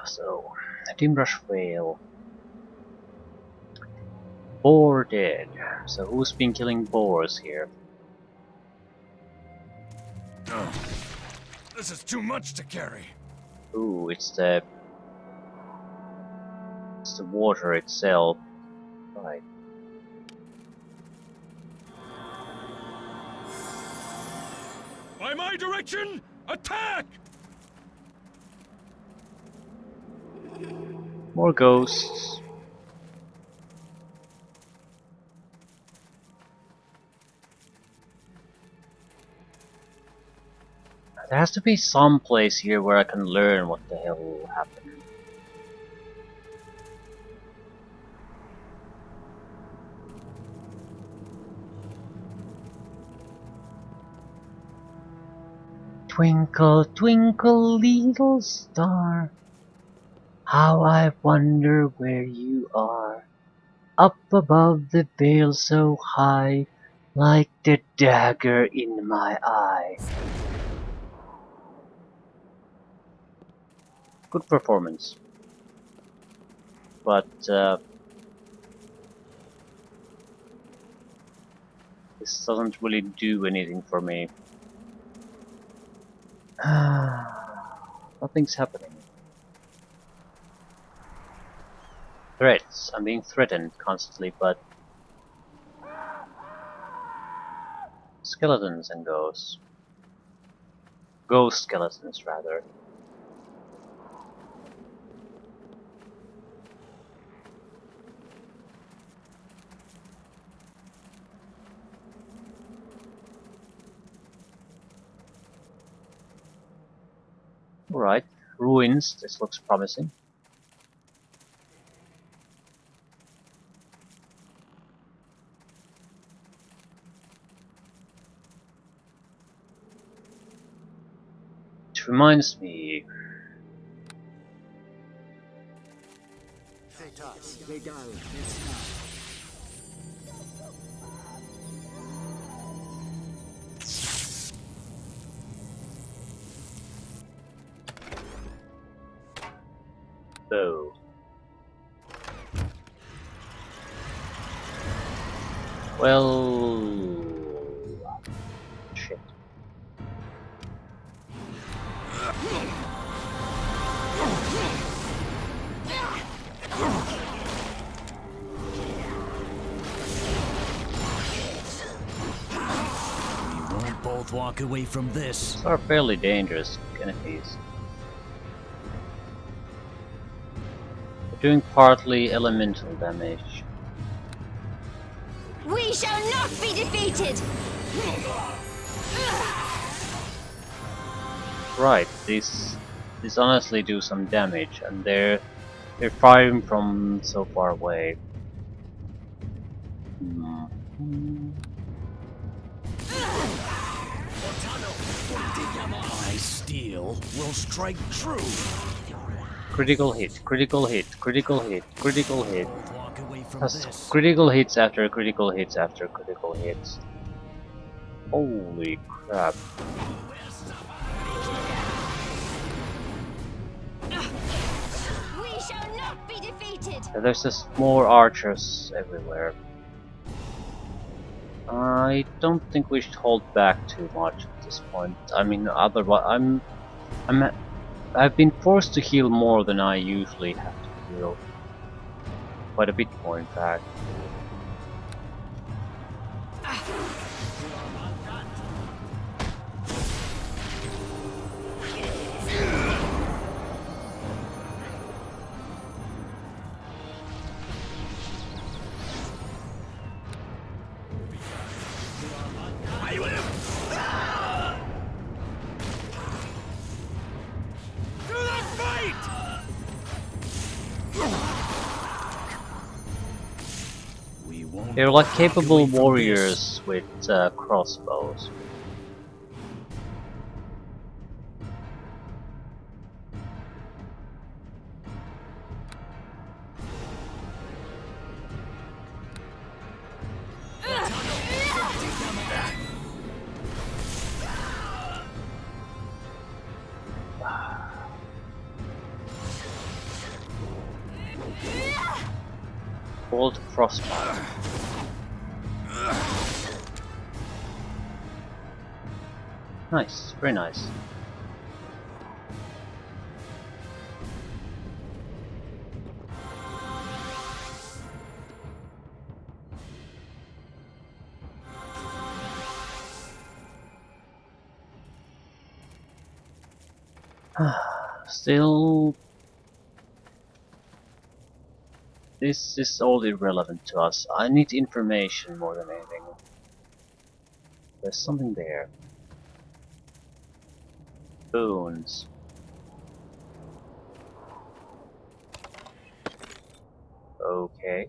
So, Dimrush fail. Boar dead. So who's been killing boars here? Oh, this is too much to carry. Ooh, it's the water itself. Right. By my direction, attack! More ghosts. There has to be some place here where I can learn what the hell happened. Twinkle, twinkle, little star, how I wonder where you are. Up above the veil so high, like the dagger in my eye. Good performance. But this doesn't really do anything for me. Nothing's happening. Threats. I'm being threatened constantly, but skeletons and ghosts. Ghost skeletons, rather. Alright, ruins. This looks promising. It reminds me. Though. Well, shit. We won't both walk away from this. These are fairly dangerous enemies. They're doing partly elemental damage. We shall not be defeated! Right, these honestly do some damage, and they're firing from so far away. My steel will strike true. Critical hit, critical hit, critical hit, critical hit. Walk away from That's this. critical hits after critical hits after critical hits. Holy crap. We shall not be defeated! There's just more archers everywhere. I don't think we should hold back too much at this point. I mean, otherwise, I've been forced to heal more than I usually have to heal. Quite a bit more, in fact. They're like capable warriors with crossbows. Bolt Frostbite. Nice, very nice. Still, this is all irrelevant to us. I need information more than anything. There's something there. Bones. Okay.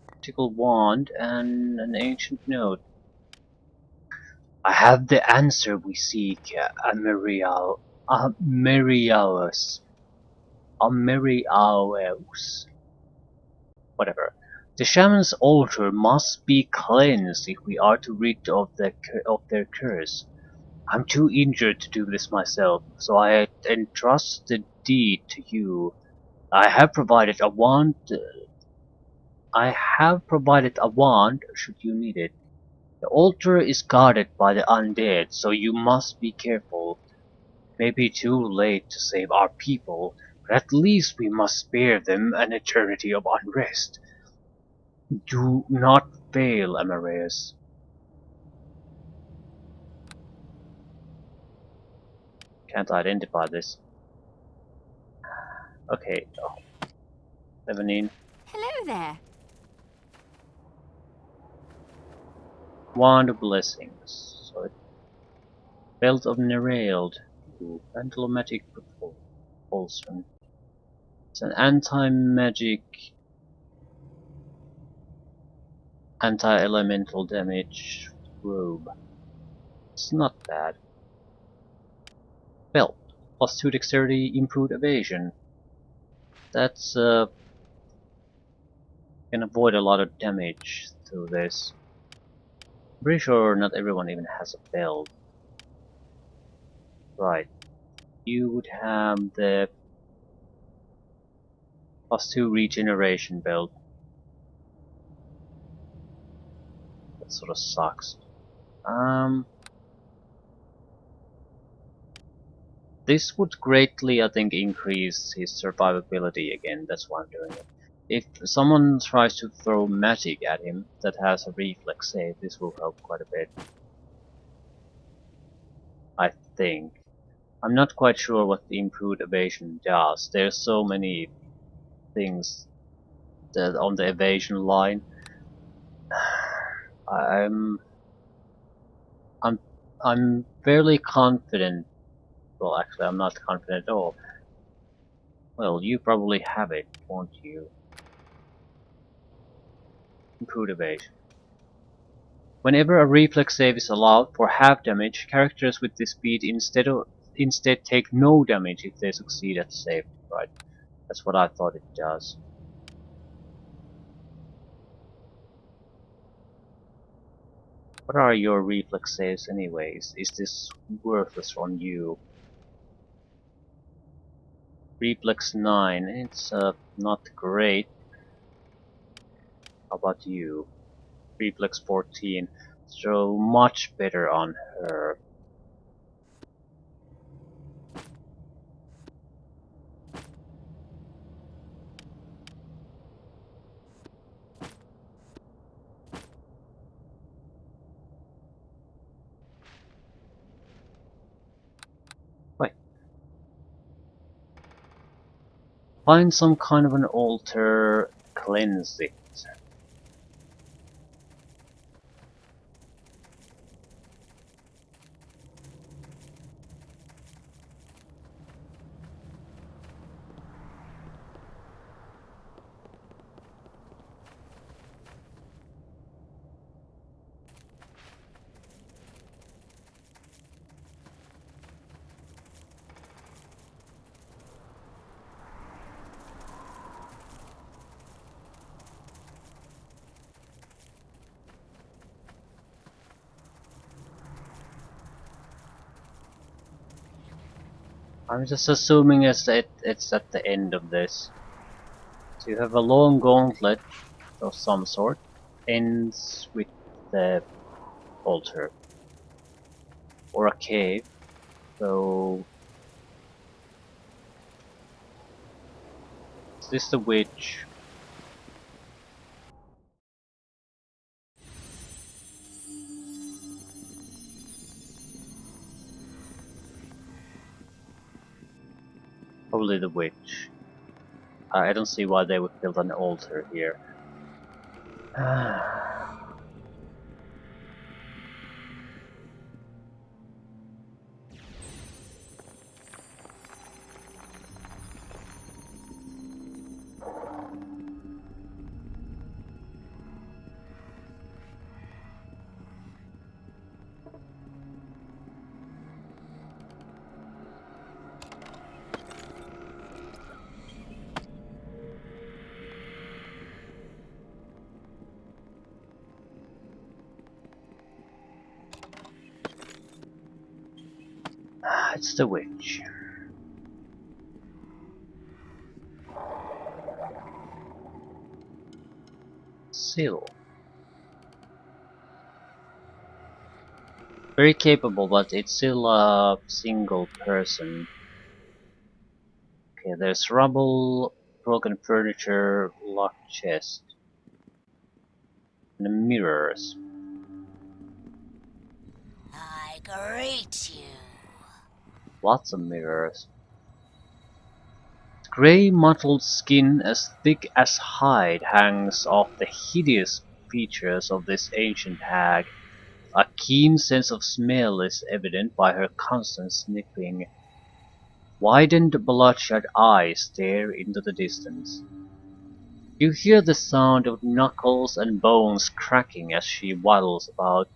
Critical wand and an ancient note. I have the answer we seek, Ameriaus. Ameriaus. Whatever. The shaman's altar must be cleansed if we are to rid of their curse. I'm too injured to do this myself, so I entrust the deed to you. I have provided a wand. I have provided a wand should you need it. The altar is guarded by the undead, so you must be careful. May be too late to save our people, but at least we must spare them an eternity of unrest. Do not fail, Amareus. Can't identify this. Okay, 17. Hello there. Wand of Blessings. So Belt of Nereid. Pantalomatic Propulsion. It's an anti-magic, anti-elemental damage robe. It's not bad. Belt. +2 dexterity, improved evasion. That's can avoid a lot of damage through this. I'm pretty sure not everyone even has a belt. Right. You would have the +2 regeneration belt. That sort of sucks. This would greatly, I think, increase his survivability again. That's why I'm doing it. If someone tries to throw magic at him that has a reflex save, this will help quite a bit. I think. I'm not quite sure what the improved evasion does. There's so many things that on the evasion line. I'm I'm I'm fairly confident. Well, actually, I'm not confident at all. Well, you probably have it, won't you? Improved evasion. Whenever a reflex save is allowed for half damage, characters with this speed instead take no damage if they succeed at the save. Right, that's what I thought it does. What are your reflex saves anyways? Is this worthless on you? Reflex 9, it's not great. How about you? Reflex 14, so much better on her. Right. Find some kind of an altar, cleanse it. I'm just assuming it's at the end of this. So you have a long gauntlet of some sort ends with the altar or a cave. So is this the witch? Probably the witch. I don't see why they would build an altar here. It's the witch. Seal. Very capable, but it's still a single person. Okay, there's rubble, broken furniture, locked chest, and mirrors. I greet you. Lots of mirrors. Grey mottled skin as thick as hide hangs off the hideous features of this ancient hag. A keen sense of smell is evident by her constant sniffing. Widened bloodshot eyes stare into the distance. You hear the sound of knuckles and bones cracking as she waddles about.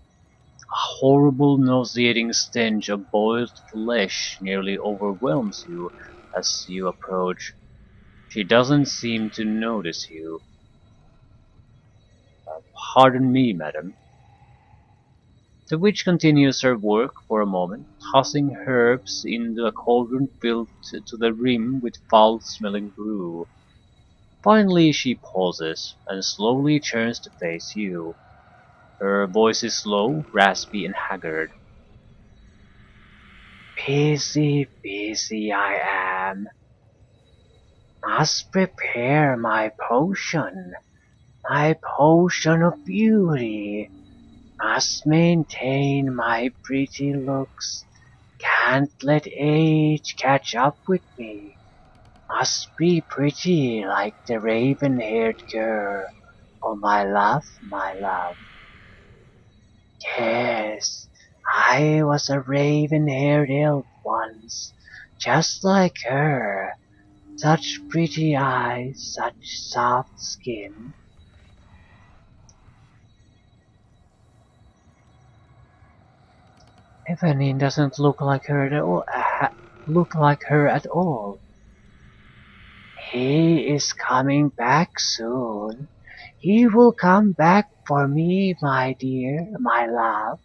A horrible nauseating stench of boiled flesh nearly overwhelms you as you approach. She doesn't seem to notice you. Pardon me, madam. The witch continues her work for a moment, tossing herbs into a cauldron filled to the rim with foul-smelling brew. Finally she pauses, and slowly turns to face you. Her voice is low, raspy, and haggard. Busy, busy I am. Must prepare my potion of beauty. Must maintain my pretty looks. Can't let age catch up with me. Must be pretty like the raven-haired girl. Oh, my love, my love. Yes, I was a raven-haired elf once, just like her. Such pretty eyes, such soft skin. Evelyn doesn't look like her at all. He is coming back soon. He will come back for me, my dear, my love.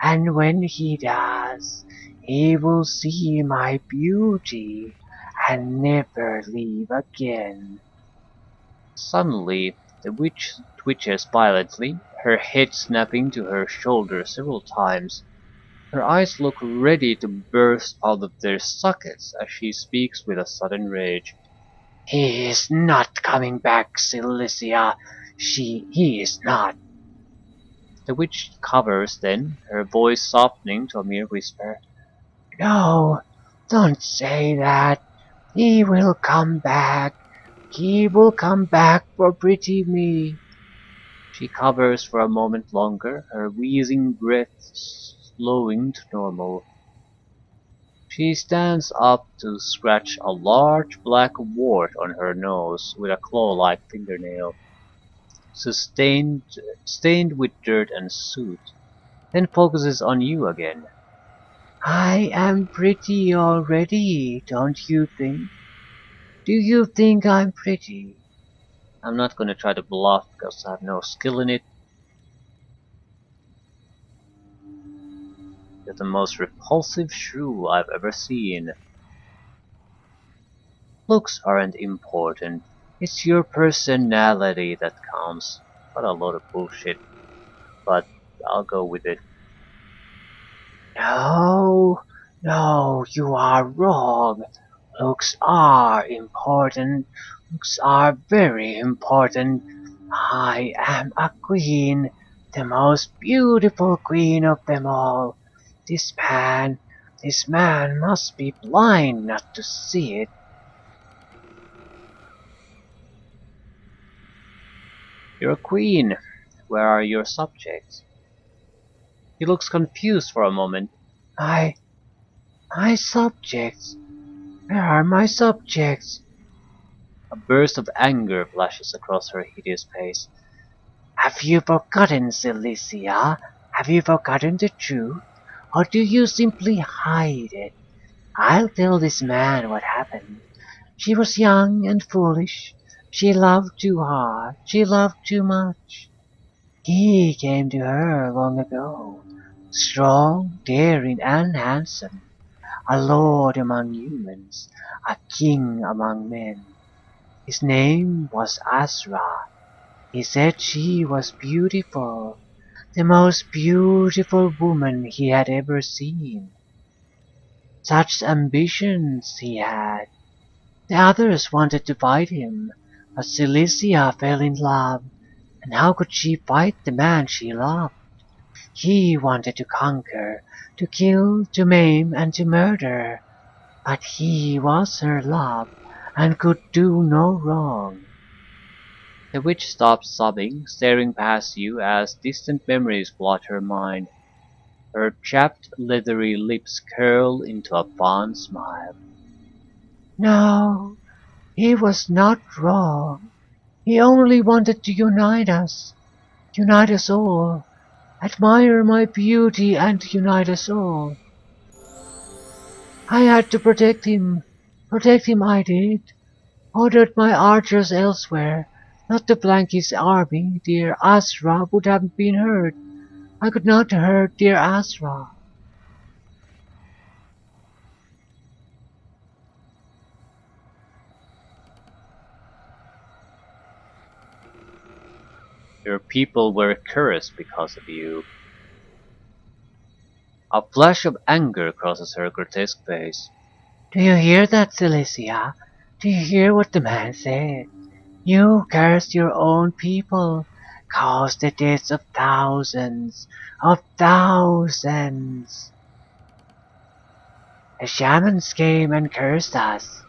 And when he does, he will see my beauty and never leave again. Suddenly, the witch twitches violently, her head snapping to her shoulder several times. Her eyes look ready to burst out of their sockets as she speaks with a sudden rage. He is not coming back, Cilicia. He is not. The witch covers then, her voice softening to a mere whisper. No, don't say that. He will come back. He will come back for pretty me. She covers for a moment longer, her wheezing breath slowing to normal. She stands up to scratch a large black wart on her nose with a claw-like fingernail, stained with dirt and soot, then focuses on you again. I am pretty already, don't you think? Do you think I'm pretty? I'm not gonna try to bluff because I have no skill in it. You're the most repulsive shrew I've ever seen. Looks aren't important. It's your personality that counts. What a load of bullshit, but I'll go with it. No, no, you are wrong. Looks are important. Looks are very important. I am a queen, the most beautiful queen of them all. This man, this man must be blind not to see it. You're a queen. Where are your subjects? He looks confused for a moment. My, my subjects? Where are my subjects? A burst of anger flashes across her hideous face. Have you forgotten, Cilicia? Have you forgotten the truth? Or do you simply hide it? I'll tell this man what happened. She was young and foolish. She loved too hard. She loved too much. He came to her long ago, strong, daring, and handsome, a lord among humans, a king among men. His name was Asra. He said she was beautiful, the most beautiful woman he had ever seen. Such ambitions he had. The others wanted to fight him, but Cilicia fell in love, and how could she fight the man she loved? He wanted to conquer, to kill, to maim, and to murder, but he was her love, and could do no wrong. The witch stops sobbing, staring past you as distant memories flood her mind. Her chapped, leathery lips curl into a fond smile. No, he was not wrong. He only wanted to unite us all, admire my beauty and unite us all. I had to protect him I did, ordered my archers elsewhere, not to flank his army, dear Asra would have been hurt. I could not hurt dear Asra. Your people were cursed because of you. A flash of anger crosses her grotesque face. Do you hear that, Cilicia? Do you hear what the man said? You cursed your own people, caused the deaths of thousands, of thousands. The shamans came and cursed us.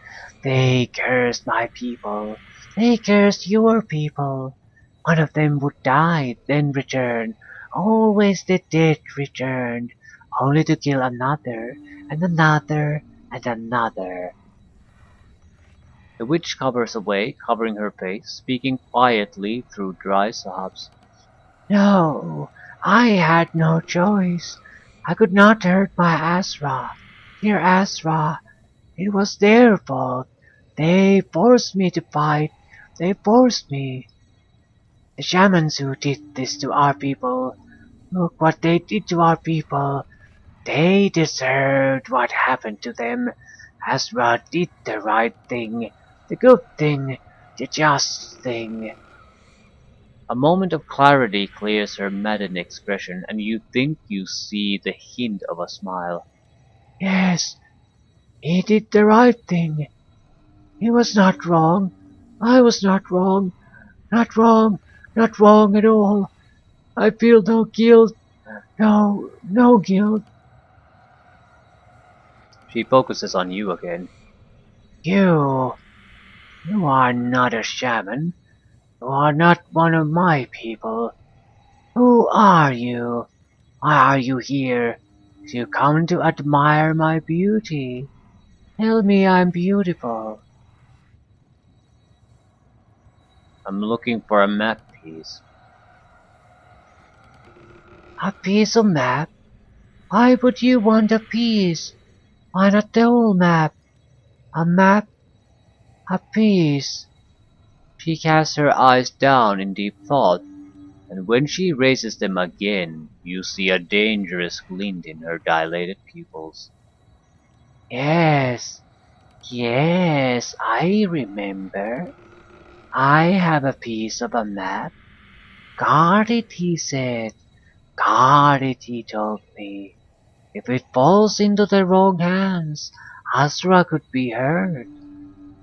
They cursed my people. They cursed your people. One of them would die, then return. Always the dead returned, only to kill another, and another, and another. The witch covers away, covering her face, speaking quietly through dry sobs. No, I had no choice. I could not hurt my Asra, dear Asra. It was their fault. They forced me to fight. They forced me. The shamans who did this to our people. Look what they did to our people. They deserved what happened to them. Asra did the right thing, the good thing, the just thing. A moment of clarity clears her maddened expression, and you think you see the hint of a smile. Yes, he did the right thing. He was not wrong. I was not wrong. Not wrong. Not wrong at all. I feel no guilt. No guilt. She focuses on you again. You. You are not a shaman. You are not one of my people. Who are you? Why are you here? You come to admire my beauty. Tell me I'm beautiful. I'm looking for a map piece. A piece of map? Why would you want a piece? Why not the whole map? A map? A piece? She casts her eyes down in deep thought, and when she raises them again, you see a dangerous glint in her dilated pupils. Yes, yes, I remember. I have a piece of a map. Guard it, he said. Guard it, he told me. If it falls into the wrong hands, Asra could be hurt.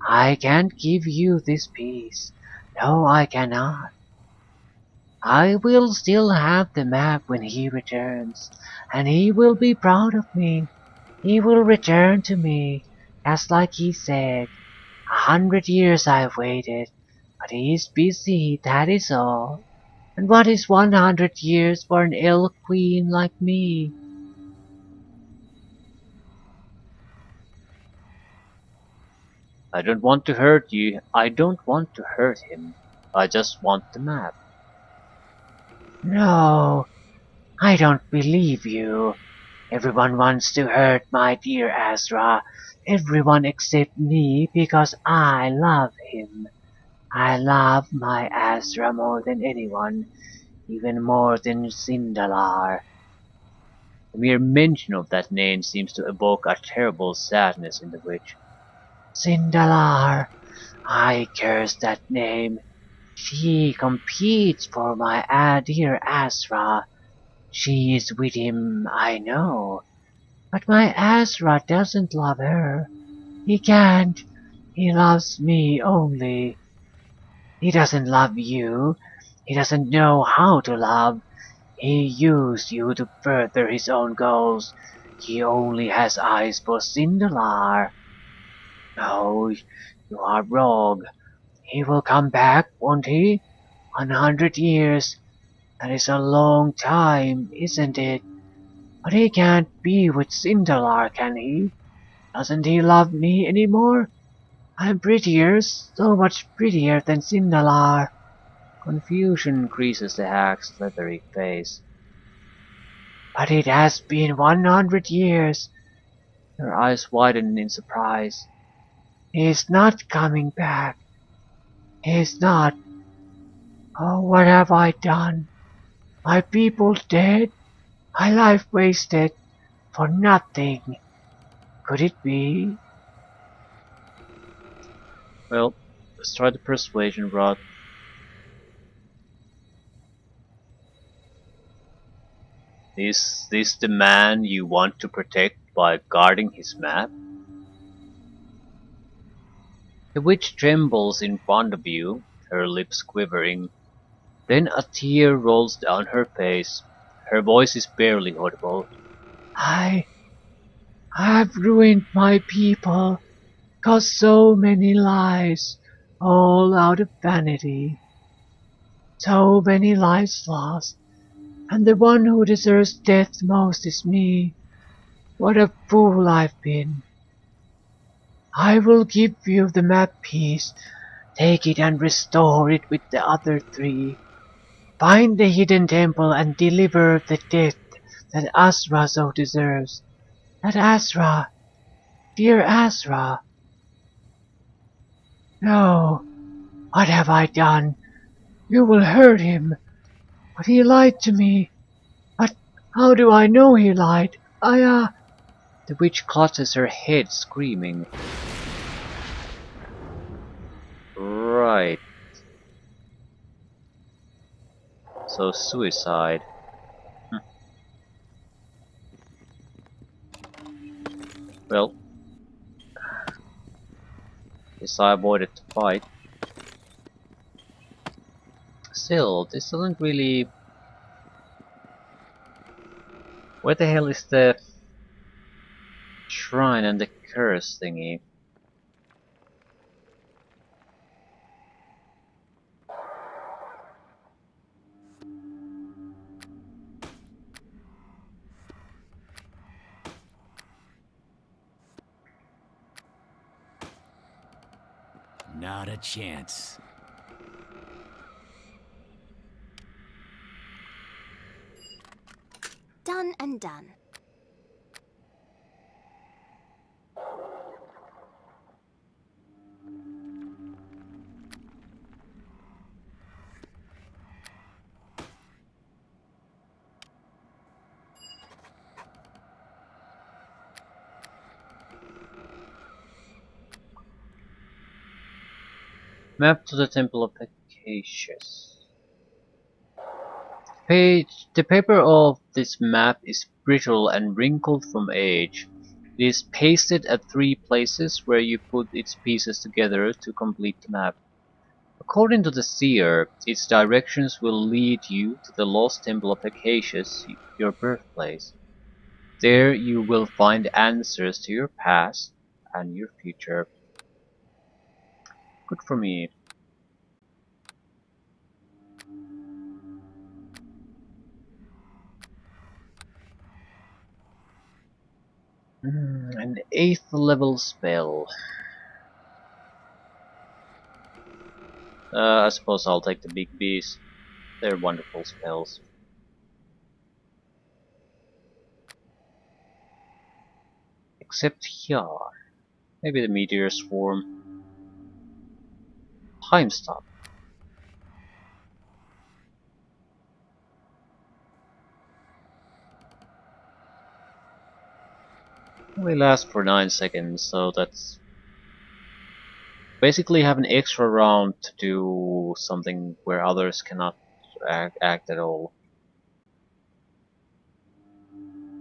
I can't give you this piece. No, I cannot. I will still have the map when he returns, and he will be proud of me. He will return to me, just like he said. 100 years I've waited, but he's busy, that is all. And what is 100 years for an elf queen like me? I don't want to hurt you. I don't want to hurt him. I just want the map. No, I don't believe you. Everyone wants to hurt my dear Azra. Everyone except me because I love him. I love my Azra more than anyone, even more than Sindalar. The mere mention of that name seems to evoke a terrible sadness in the witch. Sindalar! I curse that name. She competes for my dear Azra. She is with him, I know. But my Azra doesn't love her. He can't. He loves me only. He doesn't love you. He doesn't know how to love. He used you to further his own goals. He only has eyes for Sindalar. No, you are wrong. He will come back, won't he? 100 years. That is a long time, isn't it? But he can't be with Sindalar, can he? Doesn't he love me anymore? I'm prettier, so much prettier than Sindalar. Confusion creases the hag's leathery face. But it has been 100 years. Her eyes widen in surprise. He's not coming back. He's not. Oh, what have I done? My people dead? My life wasted? For nothing? Could it be? Well, let's try the persuasion rod. Is this the man you want to protect by guarding his map? The witch trembles in front of you, her lips quivering. Then a tear rolls down her face. Her voice is barely audible. I've ruined my people, caused so many lives, all out of vanity. So many lives lost, and the one who deserves death most is me. What a fool I've been. I will give you the map piece. Take it and restore it with the other three. Find the hidden temple and deliver the death that Asra so deserves. That Asra, dear Asra. No, what have I done? You will hurt him. But he lied to me. But how do I know he lied? The witch clutches her head, screaming. Right. So suicide. Well, guess I avoided the fight. Still, this doesn't really... Where the hell is the shrine and the curse thingy? Not a chance. Done and done. Map to the Temple of Acacius. The paper of this map is brittle and wrinkled from age. It is pasted at 3 places where you put its pieces together to complete the map. According to the seer, its directions will lead you to the lost Temple of Acacius, your birthplace. There you will find answers to your past and your future. Good for me. An 8th level spell. I suppose I'll take the big bees. They're wonderful spells. Except here. Maybe the meteor swarm. Time stop. Only lasts for 9 seconds, so that's basically have an extra round to do something where others cannot act at all.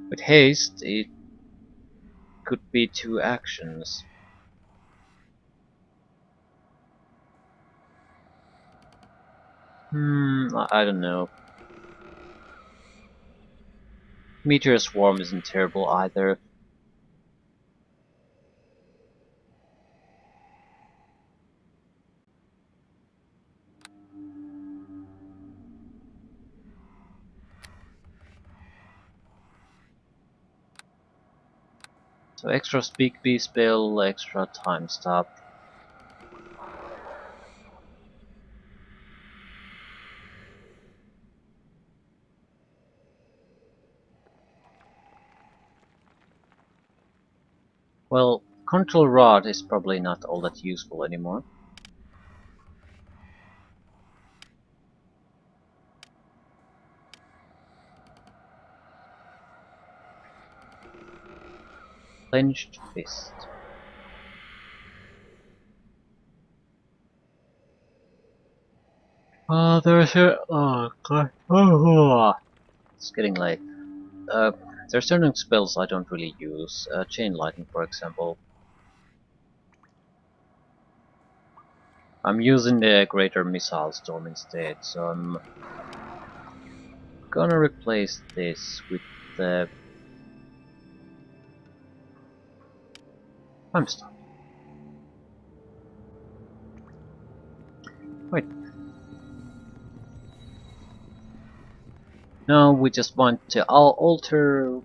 With haste, it could be 2 actions. I don't know. Meteor Swarm isn't terrible either. So extra Speak Bee spell, extra time stop. Well, Control Rod is probably not all that useful anymore. Clenched Fist. There's a... Oh god. Oh, it's getting late. Uh, there are certain spells I don't really use. Chain Lightning, for example. I'm using the Greater Missile Storm instead, so I'm gonna replace this with the... Time Stop. Wait. No, we just want to alter,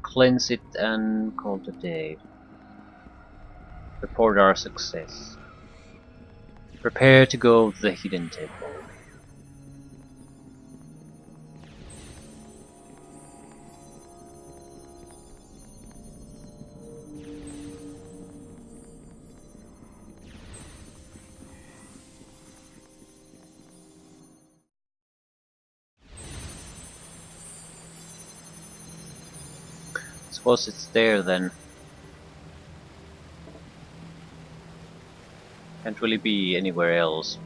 cleanse it, and call it a day. Report our success. Prepare to go to the Hidden Temple. Suppose it's there then. Can't really be anywhere else.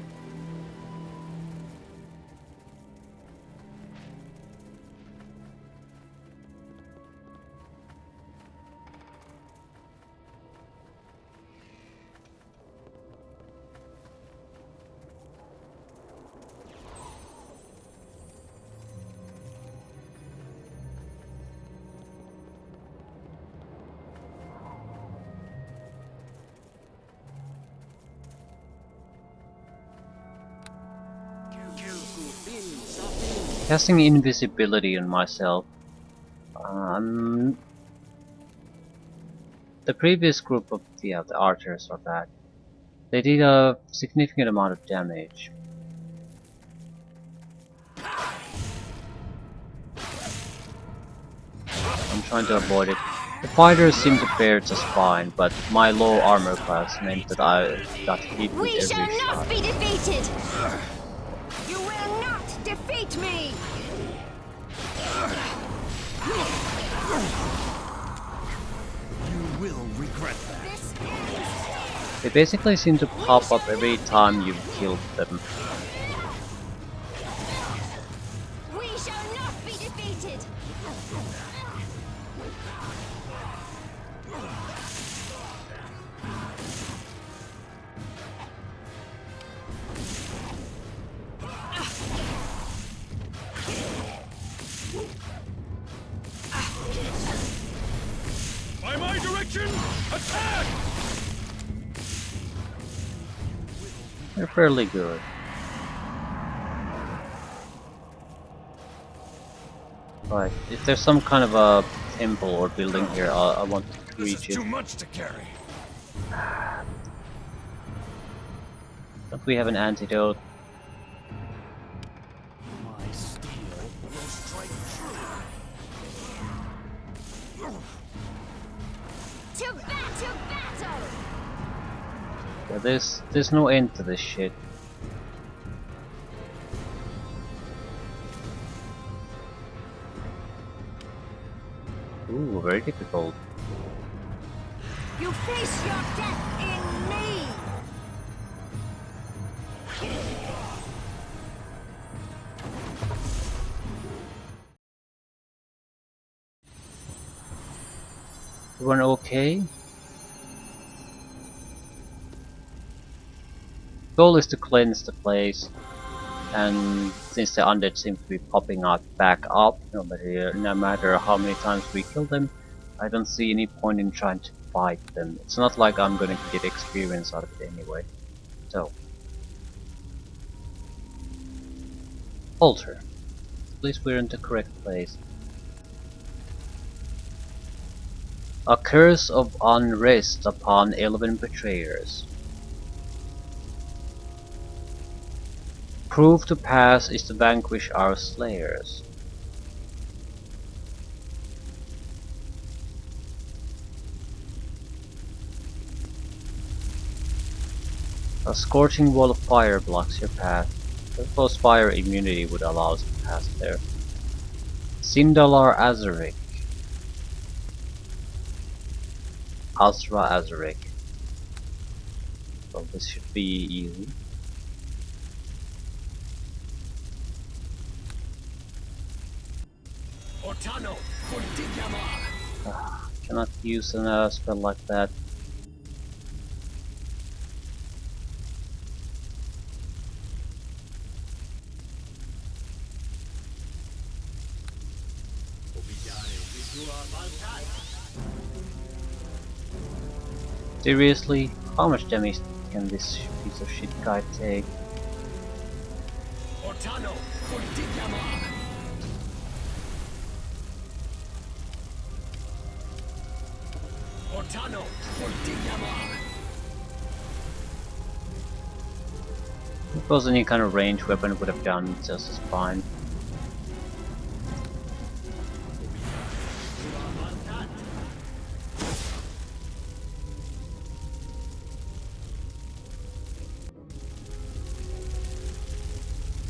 Casting invisibility on myself. The previous group of the archers are back. They did a significant amount of damage. I'm trying to avoid it. The fighters seem to fare just fine, but my low armor class meant that I got hit with every shot. We shall not be defeated! You will not defeat me! You will regret that. This ends. They basically seem to pop up every time you've killed them. We shall not be defeated! By my direction, attack! They're fairly good. Right, if there's some kind of a temple or building here, I want to This is reach it. too much to carry. Don't we have an antidote? My steel will strike true. To battle! Yeah, there's no end to this shit. Ooh, very difficult. You face your death in me! Everyone okay? Goal is to cleanse the place, and since the undead seem to be popping out back up, no matter how many times we kill them, I don't see any point in trying to fight them. It's not like I'm gonna get experience out of it anyway. So, altar. At least we're in the correct place. A curse of unrest upon 11 betrayers. Proof to pass is to vanquish our slayers. A scorching wall of fire blocks your path. I suppose fire immunity would allow us to pass there. Sindalar Azarik. Asra Azarik. Well, this should be easy. Ortano for Dinyamar. Cannot use a spell like that. Seriously? How much damage can this piece of shit guy take? Ortano for Dinyamar. Ortano for Dinyamar. If it was any kind of ranged weapon, would have done just as fine.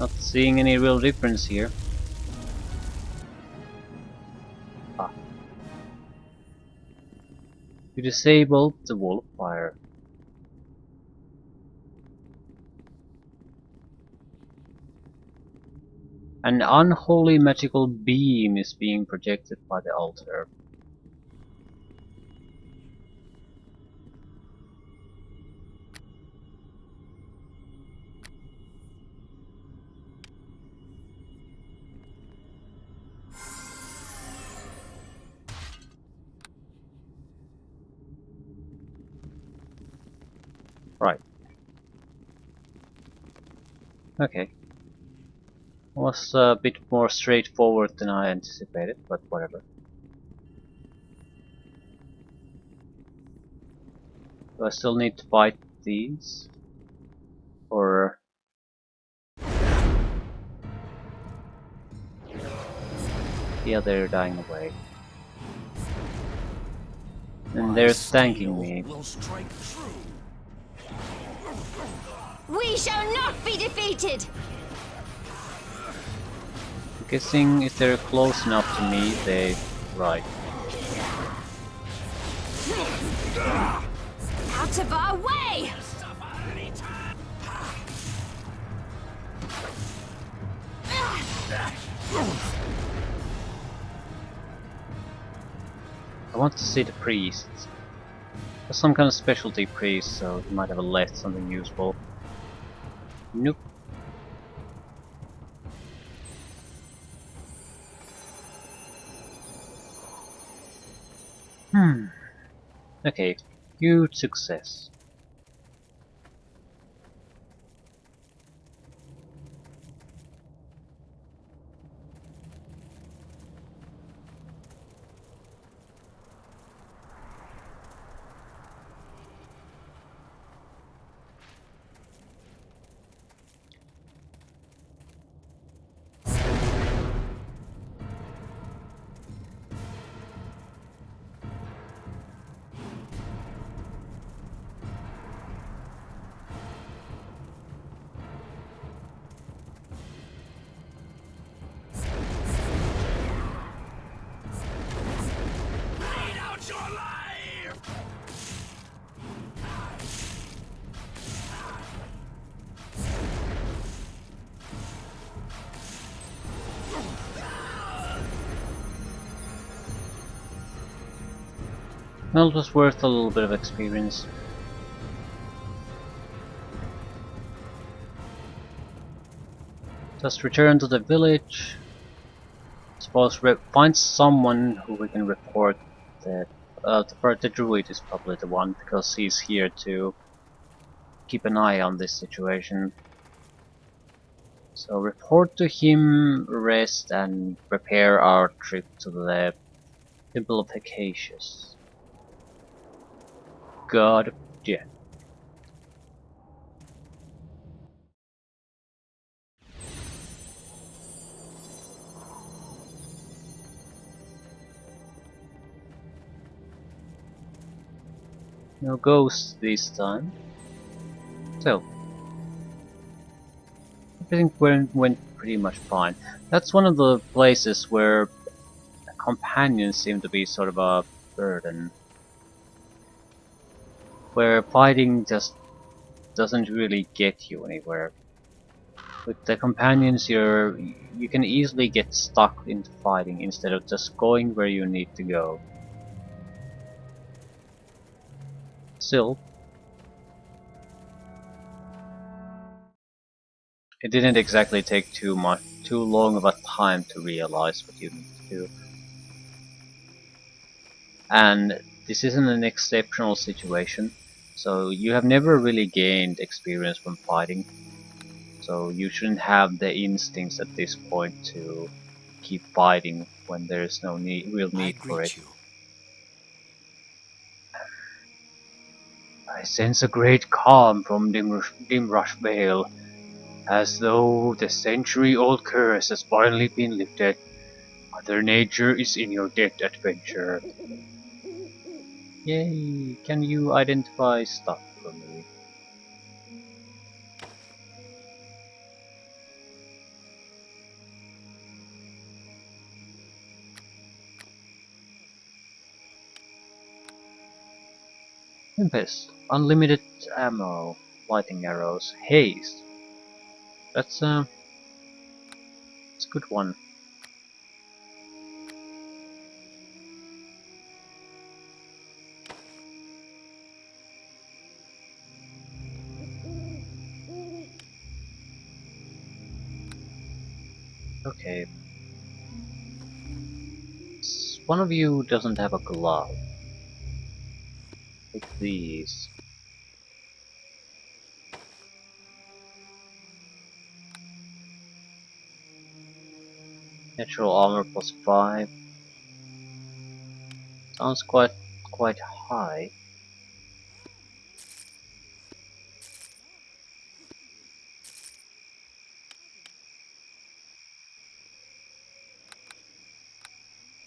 Not seeing any real difference here. Ah. You disabled the wall of fire. An unholy magical beam is being projected by the altar. Right. Okay. Was a bit more straightforward than I anticipated, but whatever. Do I still need to fight these? Or... yeah, they're dying away. And they're thanking me. Will strike true. We shall not be defeated! I'm guessing if they're close enough to me, they... right. Out Out of our way! I want to see the priest. There's some kind of specialty priest, so he might have left something useful. Nope. Okay, huge success. Bleed out your life! Well, it was worth a little bit of experience. Just return to the village. Suppose find someone who we can report that. The druid is probably the one, because he's here to keep an eye on this situation. So report to him, rest, and prepare our trip to the Temple of Acacius. God of Death. No ghosts this time. So, everything went pretty much fine. That's one of the places where companions seem to be sort of a burden. Where fighting just doesn't really get you anywhere. With the companions you can easily get stuck into fighting instead of just going where you need to go. Still, it didn't exactly take too long of a time to realize what you need to do. And this isn't an exceptional situation, so you have never really gained experience from fighting, so you shouldn't have the instincts at this point to keep fighting when there's no real I need for it. greet you. I sense a great calm from Dimrush Vale, as though the century-old curse has finally been lifted. Mother Nature is in your dead adventure. Yay! Can you identify stuff for me? Tempest, unlimited ammo, lightning arrows, haste. That's it's a good one. Okay. One of you doesn't have a glove. Take these. Natural armor +5. Sounds quite high.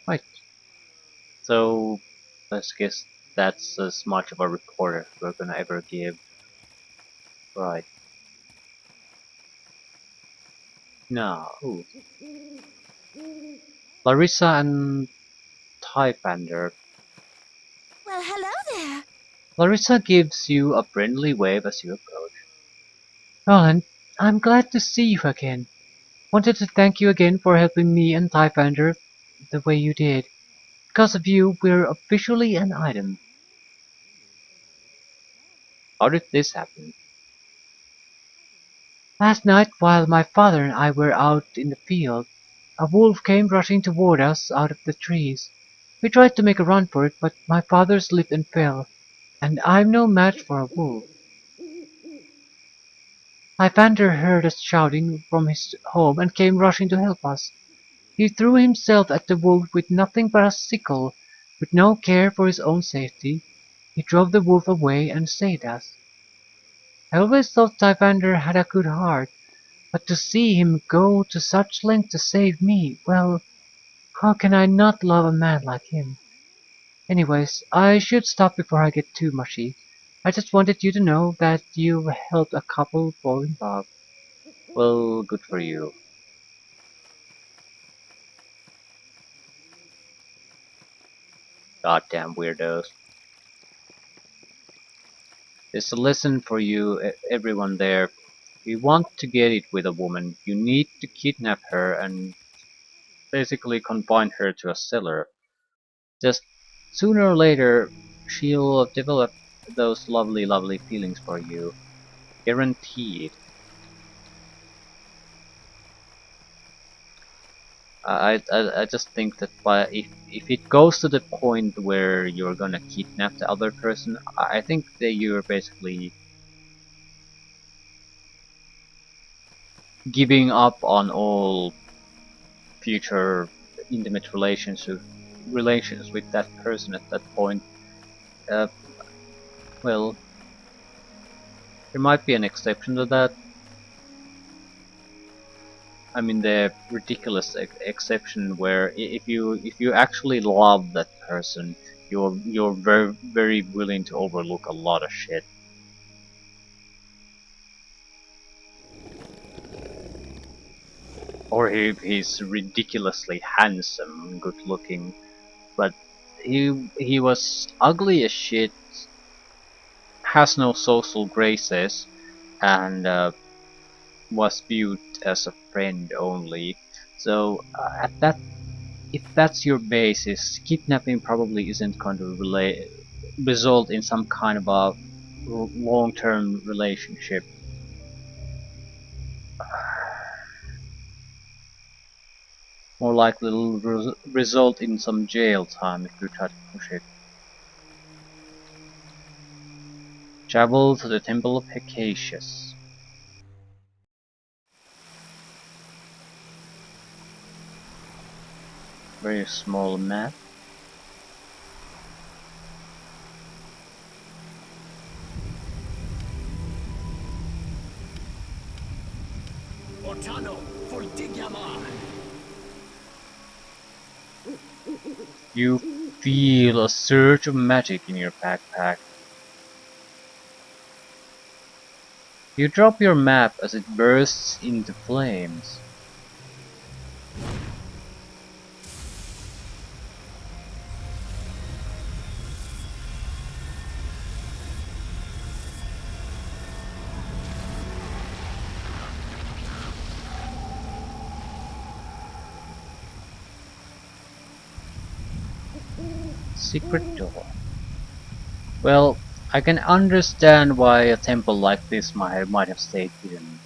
Right. So let's guess that's as much of a report as we're gonna ever give. Right. Now, ooh. Larissa and Typander. Well, hello there. Larissa gives you a friendly wave as you approach. Roland, I'm glad to see you again. Wanted to thank you again for helping me and Typhander the way you did. Because of you, we're officially an item. How did this happen? Last night, while my father and I were out in the field, a wolf came rushing toward us out of the trees. We tried to make a run for it, but my father slipped and fell, and I'm no match for a wolf. Lypander heard us shouting from his home and came rushing to help us. He threw himself at the wolf with nothing but a sickle, with no care for his own safety. He drove the wolf away and saved us. I always thought Typhander had a good heart, but to see him go to such length to save me, well, how can I not love a man like him? Anyways, I should stop before I get too mushy. I just wanted you to know that you've helped a couple fall in love. Well, good for you. Goddamn weirdos. There's a lesson for you, everyone there. If you want to get it with a woman, you need to kidnap her and basically confine her to a cellar. Just sooner or later, she'll develop those lovely, lovely feelings for you. Guaranteed. I just think that if it goes to the point where you're gonna kidnap the other person, I think that you're basically giving up on all future intimate relations with that person at that point. Uh, well, there might be an exception to that. I mean the ridiculous exception where if you actually love that person, you're very willing to overlook a lot of shit. Or if he's ridiculously handsome and good looking, but he was ugly as shit, has no social graces, and was viewed as a friend only. So at that, if that's your basis, kidnapping probably isn't going to result in some kind of a long-term relationship. More likely it'll result in some jail time if you try to push it. Travel to the Temple of Hecacius. Very small map. Ortano for Digyama. You feel a surge of magic in your backpack. You drop your map as it bursts into flames. Secret door. Well, I can understand why a temple like this might have stayed hidden.